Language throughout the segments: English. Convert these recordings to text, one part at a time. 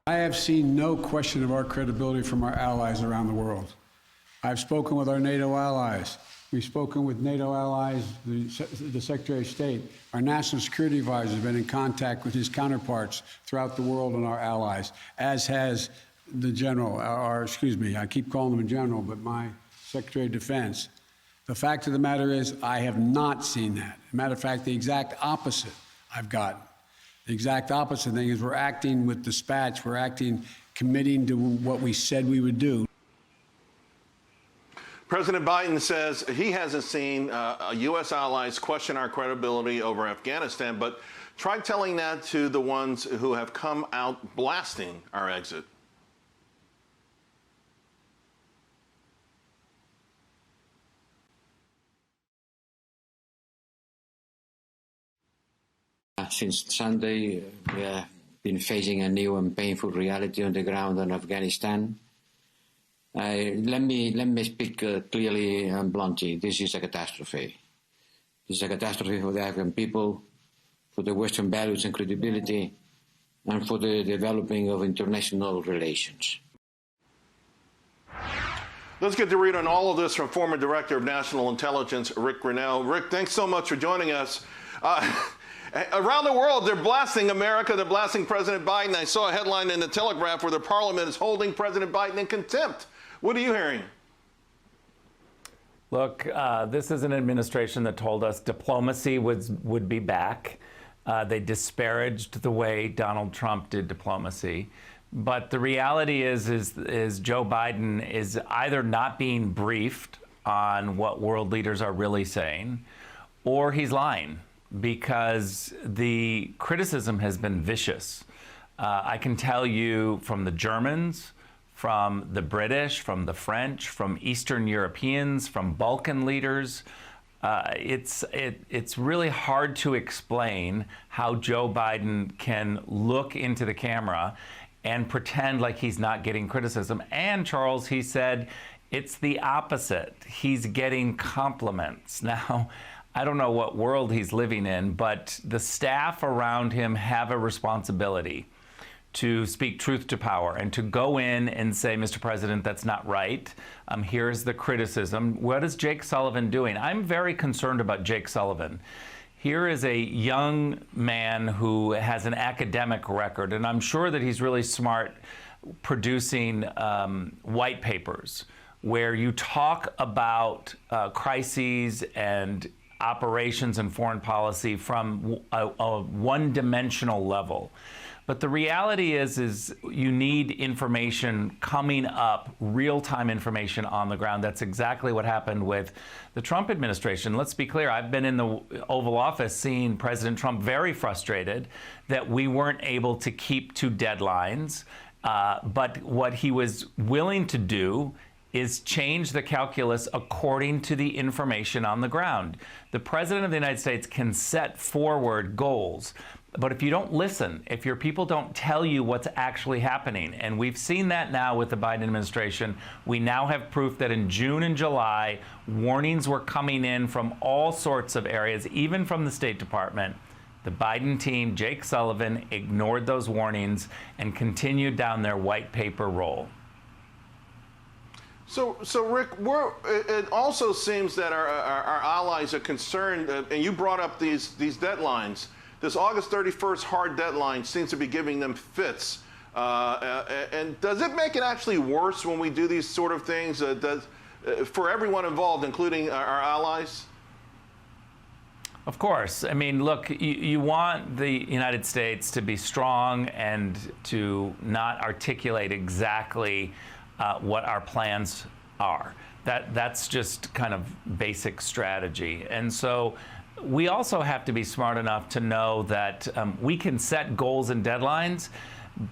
I have seen no question of our credibility from our allies around the world. I've spoken with our NATO allies. We've spoken with NATO allies, the Secretary of State. Our national security advisor has been in contact with his counterparts throughout the world and our allies, as has the general, or excuse me, I keep calling him a general, but my Secretary of Defense. The fact of the matter is, I have not seen that. As a matter of fact, the exact opposite I've gotten. The exact opposite thing is we're acting with dispatch. We're acting, committing to what we said we would do. President Biden says he hasn't seen U.S. allies question our credibility over Afghanistan, but try telling that to the ones who have come out blasting our exit. Since Sunday, we have been facing a new and painful reality on the ground in Afghanistan. Let me speak clearly and bluntly. This is a catastrophe. This is a catastrophe for the Afghan people, for the Western values and credibility, and for the developing of international relations. Let's get to read on all of this from former Director of National Intelligence, Ric Grenell. Rick, thanks so much for joining us. Around the world, they're blasting America. They're blasting President Biden. I saw a headline in the Telegraph where the parliament is holding President Biden in contempt. What are you hearing? Look, this is an administration that told us diplomacy would be back. They disparaged the way Donald Trump did diplomacy. But the reality is Joe Biden is either not being briefed on what world leaders are really saying, or he's lying, because the criticism has been vicious. I can tell you from the Germans, from the British, from the French, from Eastern Europeans, from Balkan leaders, it's really hard to explain how Joe Biden can look into the camera and pretend like he's not getting criticism. And Charles, he said, it's the opposite. He's getting compliments. Now, I don't know what world he's living in, but the staff around him have a responsibility to speak truth to power and to go in and say, Mr. President, that's not right. Here's the criticism. What is Jake Sullivan doing? I'm very concerned about Jake Sullivan. Here is a young man who has an academic record, and I'm sure that he's really smart producing white papers where you talk about crises and operations and foreign policy from a one-dimensional level. But the reality is you need information coming up, real-time information on the ground. That's exactly what happened with the Trump administration. Let's be clear, I've been in the Oval Office seeing President Trump very frustrated that we weren't able to keep to deadlines. But what he was willing to do is change the calculus according to the information on the ground. The President of the United States can set forward goals, but if you don't listen, if your people don't tell you what's actually happening, and we've seen that now with the Biden administration, we now have proof that in June and July, warnings were coming in from all sorts of areas, even from the State Department. The Biden team, Jake Sullivan, ignored those warnings and continued down their white paper roll. So Rick, it also seems that our allies are concerned, and you brought up these deadlines. This August 31st hard deadline seems to be giving them fits. And does it make it actually worse when we do these sort of things for everyone involved, including our allies? Of course. I mean, look, you want the United States to be strong and to not articulate exactly what our plans are. That's just kind of basic strategy. And so we also have to be smart enough to know that we can set goals and deadlines,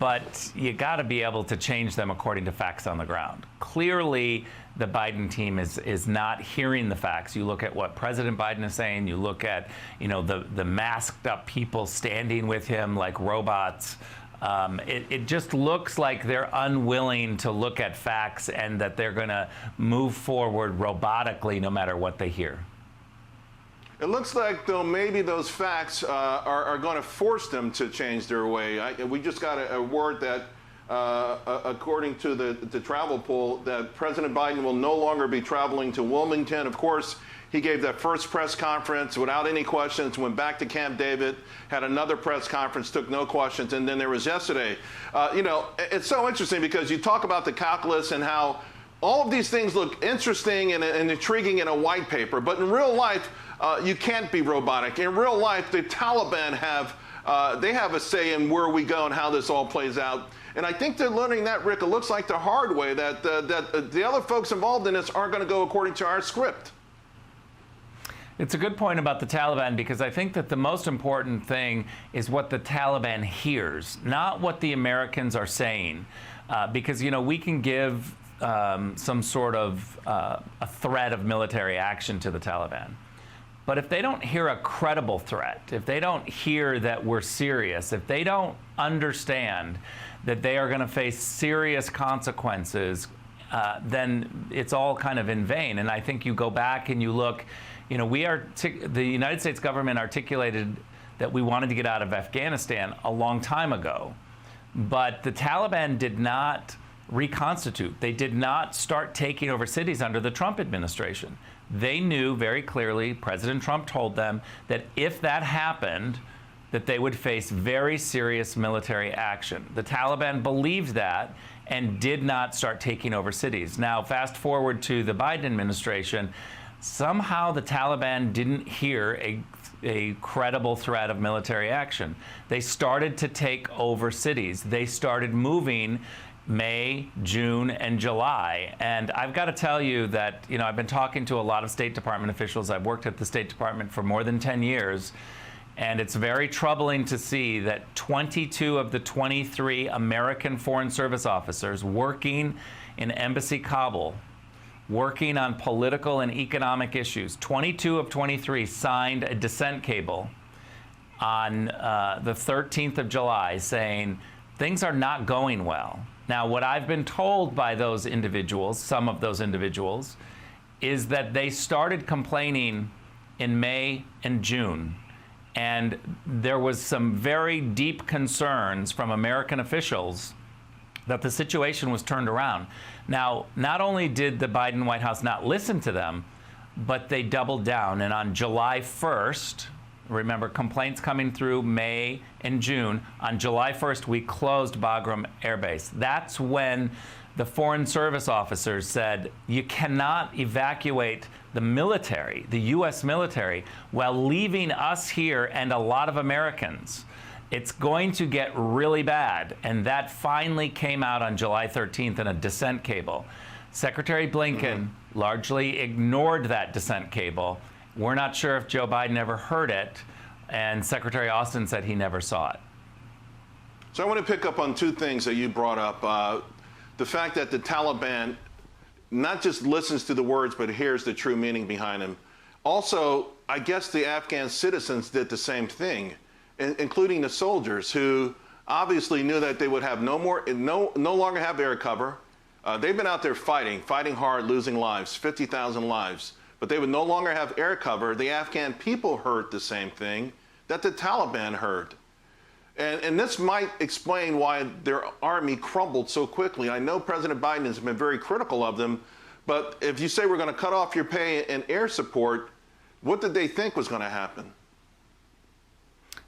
but you got to be able to change them according to facts on the ground. Clearly, the Biden team is not hearing the facts. You look at what President Biden is saying. You look at, the masked up people standing with him like robots. It just looks like they're unwilling to look at facts and that they're going to move forward robotically no matter what they hear. It looks like, though, maybe those facts are going to force them to change their way. We just got a word that according to the travel pool, that President Biden will no longer be traveling to Wilmington. Of course, he gave that first press conference without any questions, went back to Camp David, had another press conference, took no questions, and then there was yesterday. You know, it's so interesting because you talk about the calculus and how all of these things look interesting and intriguing in a white paper, but in real life, you can't be robotic. In real life, the Taliban have a say in where we go and how this all plays out. And I think they're learning that, Rick. It looks like the hard way, that the other folks involved in this aren't going to go according to our script. It's a good point about the Taliban, because I think that the most important thing is what the Taliban hears, not what the Americans are saying. Because, you know, we can give some sort of a threat of military action to the Taliban. But if they don't hear a credible threat, if they don't hear that we're serious, if they don't understand that they are going to face serious consequences, then it's all kind of in vain. And I think you go back and you look, you know, the United States government articulated that we wanted to get out of Afghanistan a long time ago. But the Taliban did not reconstitute. They did not start taking over cities under the Trump administration. They knew very clearly, President Trump told them, that if that happened, that they would face very serious military action. The Taliban believed that and did not start taking over cities. Now, fast forward to the Biden administration, somehow the Taliban didn't hear a credible threat of military action. They started to take over cities. They started moving May, June, and July. And I've got to tell you that, you know, I've been talking to a lot of State Department officials. I've worked at the State Department for more than 10 years. And it's very troubling to see that 22 of the 23 American Foreign Service officers working in Embassy Kabul, working on political and economic issues, 22 of 23 signed a dissent cable on the 13th of July saying things are not going well. Now, what I've been told by those individuals, some of those individuals, is that they started complaining in May and June. And there was some very deep concerns from American officials that the situation was turned around. Now, not only did the Biden White House not listen to them, but they doubled down. And on July 1st, remember, complaints coming through May and June, on July 1st, we closed Bagram Air Base. That's when the Foreign Service officers said, you cannot evacuate the military, the U.S. military, while leaving us here and a lot of Americans. It's going to get really bad. And that finally came out on July 13th in a dissent cable. Secretary Blinken largely ignored that dissent cable. We're not sure if Joe Biden ever heard it. And Secretary Austin said he never saw it. So I want to pick up on two things that you brought up. The fact that the Taliban not just listens to the words, but hears the true meaning behind them. Also, I guess the Afghan citizens did the same thing, including the soldiers who obviously knew that they would have no longer have air cover. They've been out there fighting hard, losing lives, 50,000 lives, but they would no longer have air cover. The Afghan people heard the same thing that the Taliban heard. And this might explain why their army crumbled so quickly. I know President Biden has been very critical of them, but if you say we're going to cut off your pay and air support, what did they think was going to happen?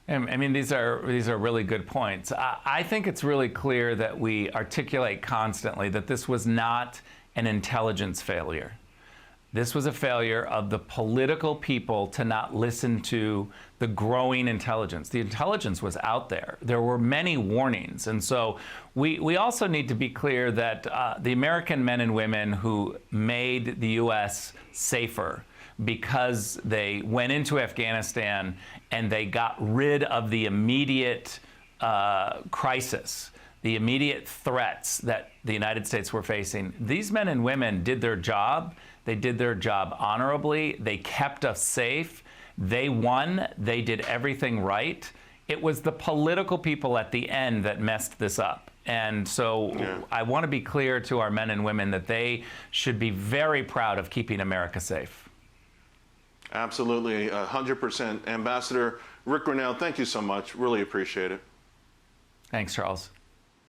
I mean, these are really good points. I think it's really clear that we articulate constantly that this was not an intelligence failure. This was a failure of the political people to not listen to the growing intelligence. The intelligence was out there. There were many warnings. And so we also need to be clear that the American men and women who made the U.S. safer because they went into Afghanistan and they got rid of the immediate crisis, the immediate threats that the United States were facing, these men and women did their job. They did their job honorably. They kept us safe. They won. They did everything right. It was the political people at the end that messed this up. And so I want to be clear to our men and women that they should be very proud of keeping America safe. Absolutely, 100%. Ambassador Ric Grenell, thank you so much. Really appreciate it. Thanks, Charles.